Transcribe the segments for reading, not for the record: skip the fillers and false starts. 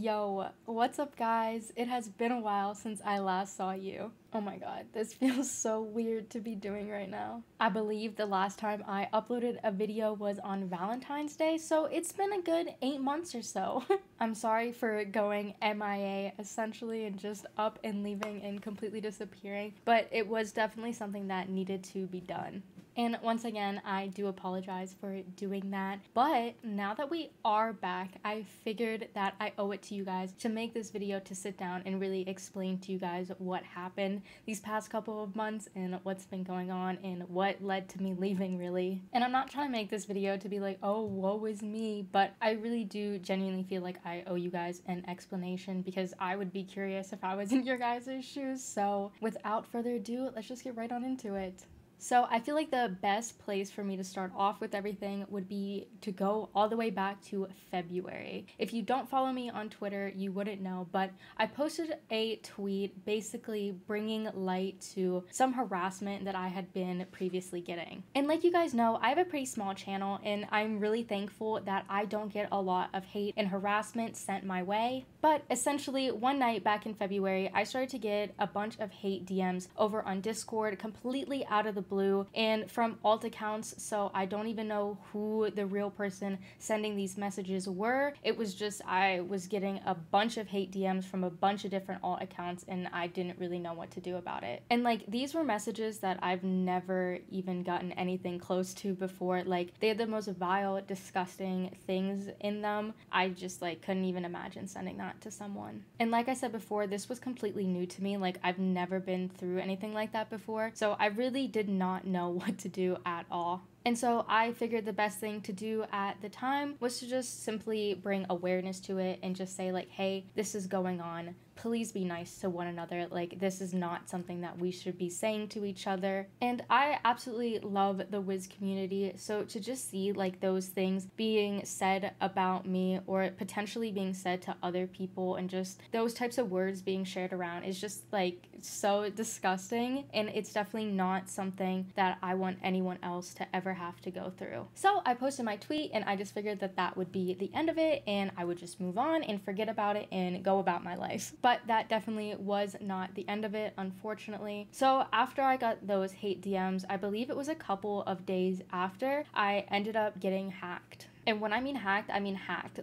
Yo, what's up guys? It has been a while since I last saw you. Oh my god, this feels so weird to be doing right now. I believe the last time I uploaded a video was on Valentine's Day, so it's been a good 8 months or so. I'm sorry for going MIA essentially and just up and leaving and completely disappearing, but it was definitely something that needed to be done. And once again, I do apologize for doing that. But now that we are back, I figured that I owe it to you guys to make this video to sit down and really explain to you guys what happened these past couple of months and what's been going on and what led to me leaving, really. And I'm not trying to make this video to be like, oh, woe is me, but I really do genuinely feel like I owe you guys an explanation because I would be curious if I was in your guys' shoes. So without further ado, let's just get right on into it. So I feel like the best place for me to start off with everything would be to go all the way back to February. If you don't follow me on Twitter, you wouldn't know, but I posted a tweet basically bringing light to some harassment that I had been previously getting. And like you guys know, I have a pretty small channel and I'm really thankful that I don't get a lot of hate and harassment sent my way. But essentially one night back in February, I started to get a bunch of hate DMs over on Discord completely out of the blue and from alt accounts, so I don't even know who the real person sending these messages were. It was just I was getting a bunch of hate DMs from a bunch of different alt accounts and I didn't really know what to do about it. And like these were messages that I've never even gotten anything close to before. Like they had the most vile, disgusting things in them. I just like couldn't even imagine sending that to someone. And like I said before, this was completely new to me. Like I've never been through anything like that before, so I really did not know what to do at all. And so I figured the best thing to do at the time was to just simply bring awareness to it and just say like, hey, this is going on. Please be nice to one another. Like this is not something that we should be saying to each other. And I absolutely love the Wiz community. So to just see like those things being said about me or potentially being said to other people and just those types of words being shared around is just like so disgusting. And it's definitely not something that I want anyone else to ever have to go through. So I posted my tweet and I just figured that that would be the end of it and I would just move on and forget about it and go about my life. But that definitely was not the end of it, unfortunately. So after I got those hate DMs, I believe it was a couple of days after, I ended up getting hacked. And when I mean hacked.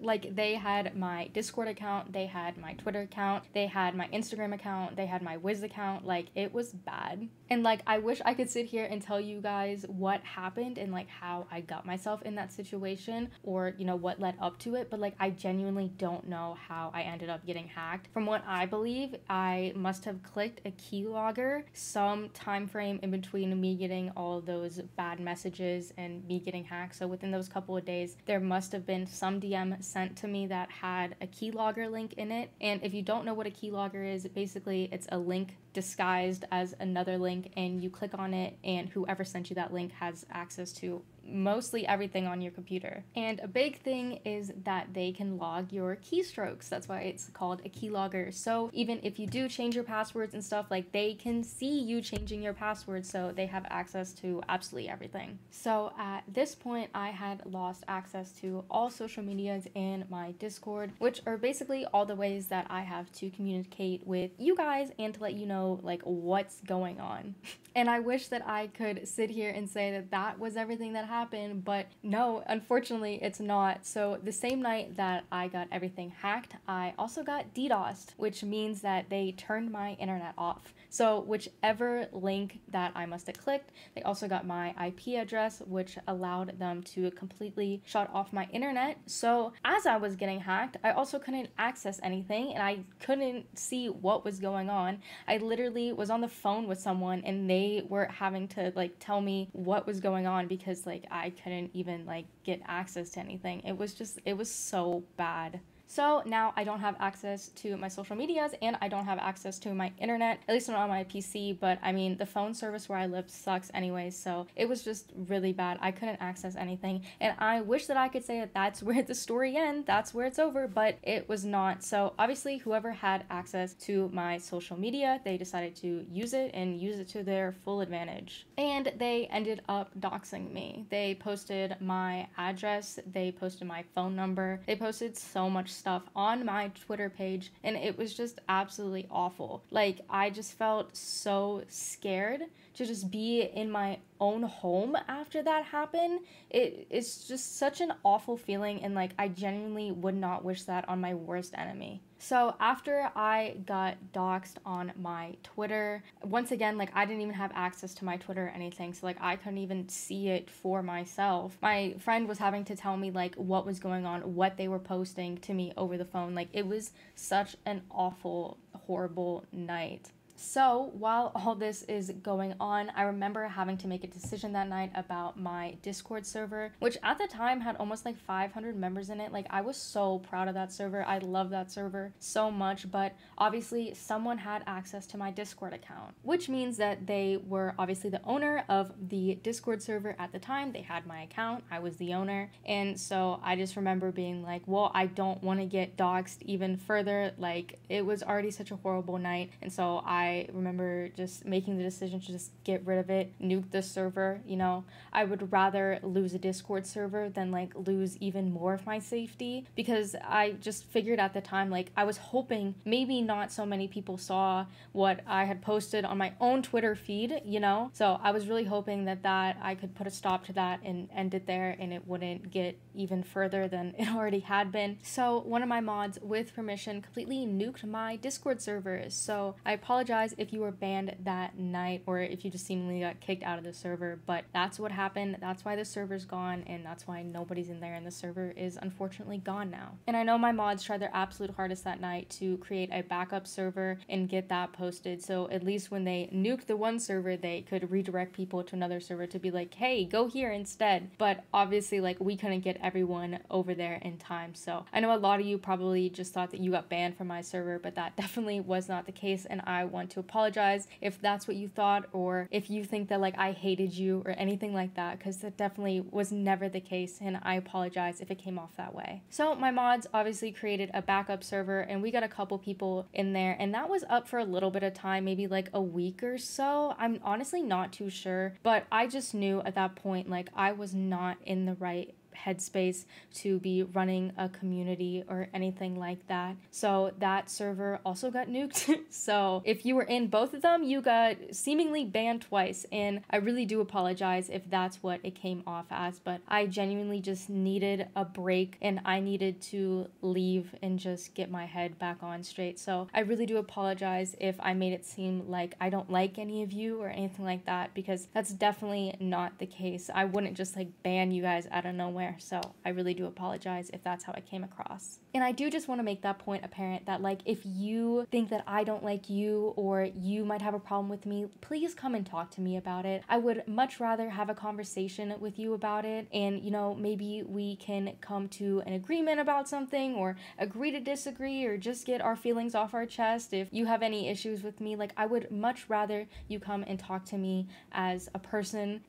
Like they had my Discord account, they had my Twitter account, they had my Instagram account, they had my Wiz account. Like it was bad. And like I wish I could sit here and tell you guys what happened and like how I got myself in that situation or you know what led up to it, but like I genuinely don't know how I ended up getting hacked. From what I believe, I must have clicked a keylogger some time frame in between me getting all those bad messages and me getting hacked. So within those couple of days, there must have been some DM sent to me that had a keylogger link in it. And if you don't know what a keylogger is, basically it's a link disguised as another link and you click on it and whoever sent you that link has access to mostly everything on your computer. And a big thing is that they can log your keystrokes. That's why it's called a keylogger. So even if you do change your passwords and stuff, like they can see you changing your password, so they have access to absolutely everything. So at this point, I had lost access to all social medias and my Discord, which are basically all the ways that I have to communicate with you guys and to let you know like what's going on. And I wish that I could sit here and say that that was everything that happened, but no, unfortunately it's not. So the same night that I got everything hacked, I also got DDoSed, which means that they turned my internet off. So whichever link that I must have clicked, they also got my IP address, which allowed them to completely shut off my internet. So as I was getting hacked, I also couldn't access anything and I couldn't see what was going on. I literally was on the phone with someone and they were having to like tell me what was going on because like I couldn't even like get access to anything. It was so bad. So now I don't have access to my social medias and I don't have access to my internet, at least not on my PC, but I mean, the phone service where I live sucks anyway, so it was just really bad. I couldn't access anything, and I wish that I could say that that's where the story ends, that's where it's over, but it was not. So obviously, whoever had access to my social media, they decided to use it and use it to their full advantage. And they ended up doxing me. They posted my address, they posted my phone number, they posted so much stuff on my Twitter page, and it was just absolutely awful. Like, I just felt so scared to just be in my own home after that happened. It's just such an awful feeling, and like, I genuinely would not wish that on my worst enemy. So after I got doxxed on my Twitter, once again, like, I didn't even have access to my Twitter or anything, so like, I couldn't even see it for myself. My friend was having to tell me like what was going on, what they were posting to me over the phone. Like, it was such an awful, horrible night. So while all this is going on, I remember having to make a decision that night about my Discord server, which at the time had almost like 500 members in it. Like, I was so proud of that server. I love that server so much, but obviously someone had access to my Discord account, which means that they were obviously the owner of the Discord server at the time. They had my account. I was the owner. And so I just remember being like, well, I don't want to get doxxed even further. Like, it was already such a horrible night. And so I remember just making the decision to just get rid of it, nuke the server. You know, I would rather lose a Discord server than like lose even more of my safety, because I just figured at the time, like, I was hoping maybe not so many people saw what I had posted on my own Twitter feed, you know? So I was really hoping that I could put a stop to that and end it there, and it wouldn't get even further than it already had been. So one of my mods, with permission, completely nuked my Discord servers. So I apologize if you were banned that night, or if you just seemingly got kicked out of the server, but that's what happened. That's why the server's gone, and that's why nobody's in there, and the server is unfortunately gone now. And I know my mods tried their absolute hardest that night to create a backup server and get that posted, so at least when they nuked the one server, they could redirect people to another server to be like, hey, go here instead. But obviously, like, we couldn't get everyone over there in time. So I know a lot of you probably just thought that you got banned from my server, but that definitely was not the case, and I want to apologize if that's what you thought, or if you think that like I hated you or anything like that, because that definitely was never the case, and I apologize if it came off that way. So my mods obviously created a backup server, and we got a couple people in there, and that was up for a little bit of time, maybe like a week or so. I'm honestly not too sure, but I just knew at that point, like, I was not in the right headspace to be running a community or anything like that. So that server also got nuked. So if you were in both of them, you got seemingly banned twice, and I really do apologize if that's what it came off as, but I genuinely just needed a break, and I needed to leave and just get my head back on straight. So I really do apologize if I made it seem like I don't like any of you or anything like that, because that's definitely not the case. I wouldn't just like ban you guys out of nowhere. So I really do apologize if that's how I came across. And I do just want to make that point apparent that, like, if you think that I don't like you or you might have a problem with me, please come and talk to me about it. I would much rather have a conversation with you about it, and, you know, maybe we can come to an agreement about something, or agree to disagree, or just get our feelings off our chest. If you have any issues with me, like, I would much rather you come and talk to me as a person,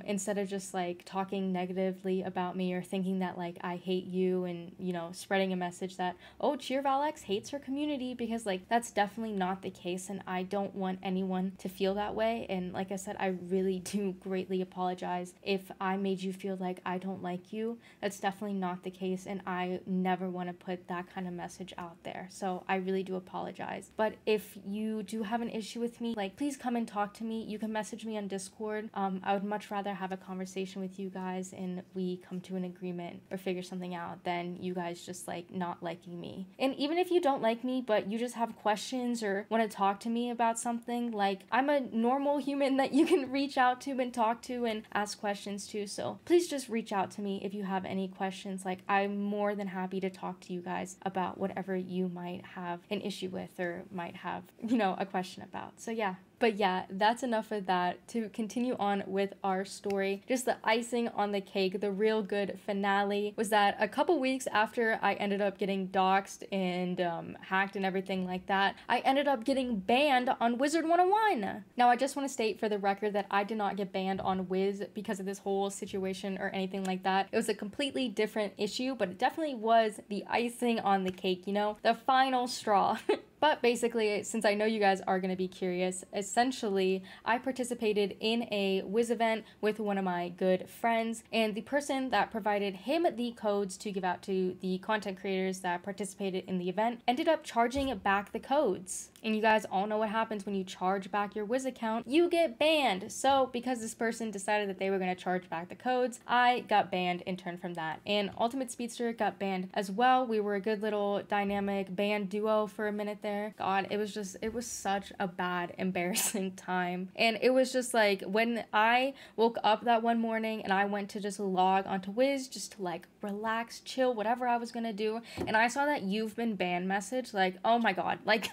instead of just like talking negatively about me, or thinking that like I hate you, and, you know, spreading a message that, oh, cheervalx hates her community, because like that's definitely not the case, and I don't want anyone to feel that way. And like I said, I really do greatly apologize if I made you feel like I don't like you. That's definitely not the case, and I never want to put that kind of message out there. So I really do apologize. But if you do have an issue with me, like, please come and talk to me. You can message me on Discord. I would much rather have a conversation with you guys and we come to an agreement or figure something out than you guys just like not liking me. And even if you don't like me, but you just have questions or want to talk to me about something, like, I'm a normal human that you can reach out to and talk to and ask questions to. So please just reach out to me if you have any questions. Like, I'm more than happy to talk to you guys about whatever you might have an issue with or might have, you know, a question about. So yeah. But yeah, that's enough of that. To continue on with our story, just the icing on the cake, the real good finale, was that a couple weeks after I ended up getting doxxed and hacked and everything like that, I ended up getting banned on Wizard 101. Now, I just want to state for the record that I did not get banned on Wiz because of this whole situation or anything like that. It was a completely different issue, but it definitely was the icing on the cake, you know, the final straw. But basically, since I know you guys are going to be curious, essentially, I participated in a Wiz event with one of my good friends, and the person that provided him the codes to give out to the content creators that participated in the event ended up charging back the codes. And you guys all know what happens when you charge back your Wiz account. You get banned. So because this person decided that they were going to charge back the codes, I got banned in turn from that. And Ultimate Speedster got banned as well. We were a good little dynamic band duo for a minute there. God, it was such a bad, embarrassing time. And it was just like when I woke up that one morning and I went to just log onto Wiz just to like relax, chill, whatever I was gonna do, and I saw that "you've been banned" message, like, oh my god, like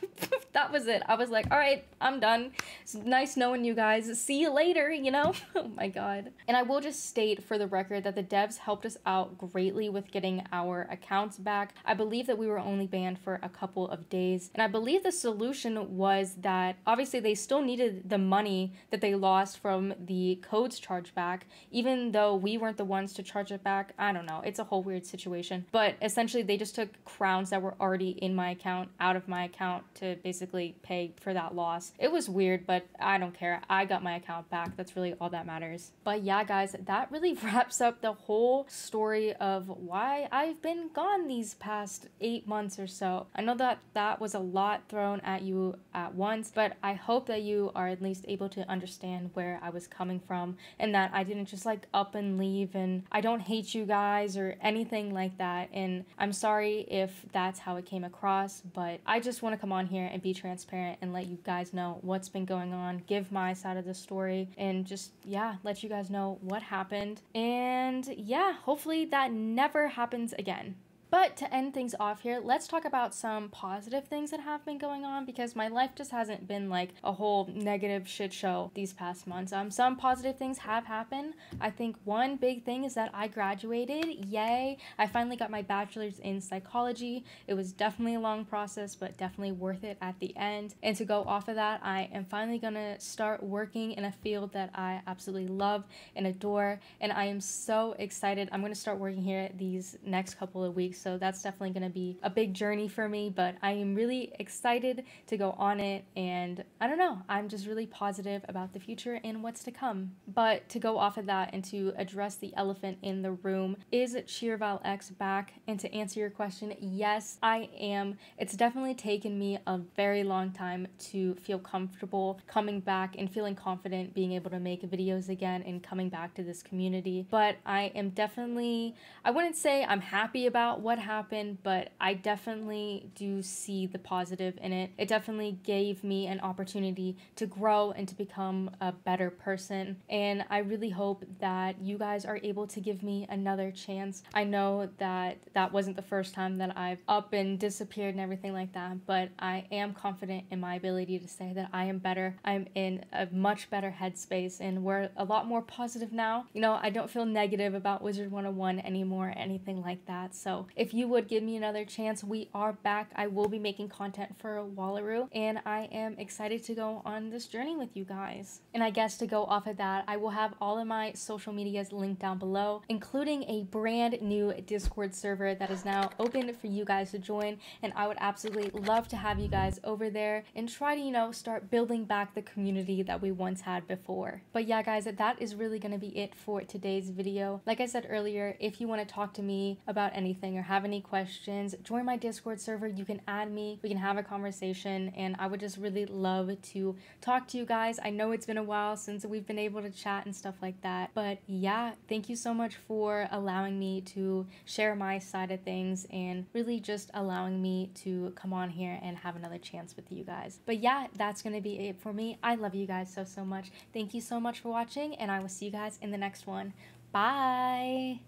that was it. I was like, all right, I'm done. It's nice knowing you guys. See you later, you know? Oh my god. And I will just state for the record that the devs helped us out greatly with getting our accounts back. I believe that we were only banned for a couple of days, and I believe the solution was that obviously they still needed the money that they lost from the codes charge back, even though we weren't the ones to charge it back. I don't know. It's a whole weird situation. But essentially they just took crowns that were already in my account out of my account to basically pay for that loss. It was weird, but I don't care. I got my account back. That's really all that matters. But yeah, guys, that really wraps up the whole story of why I've been gone these past 8 months or so. I know that that was a lot thrown at you at once, but I hope that you are at least able to understand where I was coming from and that I didn't just like up and leave, and I don't hate you guys or anything like that. And I'm sorry if that's how it came across, but I just want to come on here and be transparent and let you guys know what's been going on, give my side of the story, and just, yeah, let you guys know what happened. And yeah, hopefully that never happens again. But to end things off here, let's talk about some positive things that have been going on, because my life just hasn't been like a whole negative shit show these past months. Some positive things have happened. I think one big thing is that I graduated. Yay! I finally got my bachelor's in psychology. It was definitely a long process, but definitely worth it at the end. And to go off of that, I am finally gonna start working in a field that I absolutely love and adore, and I am so excited. I'm gonna start working here these next couple of weeks. So that's definitely going to be a big journey for me, but I am really excited to go on it, and I don't know, I'm just really positive about the future and what's to come. But to go off of that and to address the elephant in the room, is cheervalx back? And to answer your question, yes, I am. It's definitely taken me a very long time to feel comfortable coming back and feeling confident being able to make videos again and coming back to this community, but I am definitely, I wouldn't say I'm happy about what happened, but I definitely do see the positive in it. It definitely gave me an opportunity to grow and to become a better person, and I really hope that you guys are able to give me another chance. I know that that wasn't the first time that I've up and disappeared and everything like that, but I am confident in my ability to say that I am better. I'm in a much better headspace, and we're a lot more positive now. You know, I don't feel negative about Wizard 101 anymore or anything like that. So if you would give me another chance, we are back. I will be making content for Wallaroo, and I am excited to go on this journey with you guys. And I guess to go off of that, I will have all of my social medias linked down below, including a brand new Discord server that is now open for you guys to join, and I would absolutely love to have you guys over there and try to, you know, start building back the community that we once had before. But yeah, guys, that is really going to be it for today's video. Like I said earlier, if you want to talk to me about anything or have any questions, join my Discord server. You can add me, we can have a conversation, and I would just really love to talk to you guys. I know it's been a while since we've been able to chat and stuff like that, but yeah, thank you so much for allowing me to share my side of things and really just allowing me to come on here and have another chance with you guys. But yeah, that's gonna be it for me. I love you guys so much. Thank you so much for watching, and I will see you guys in the next one. Bye!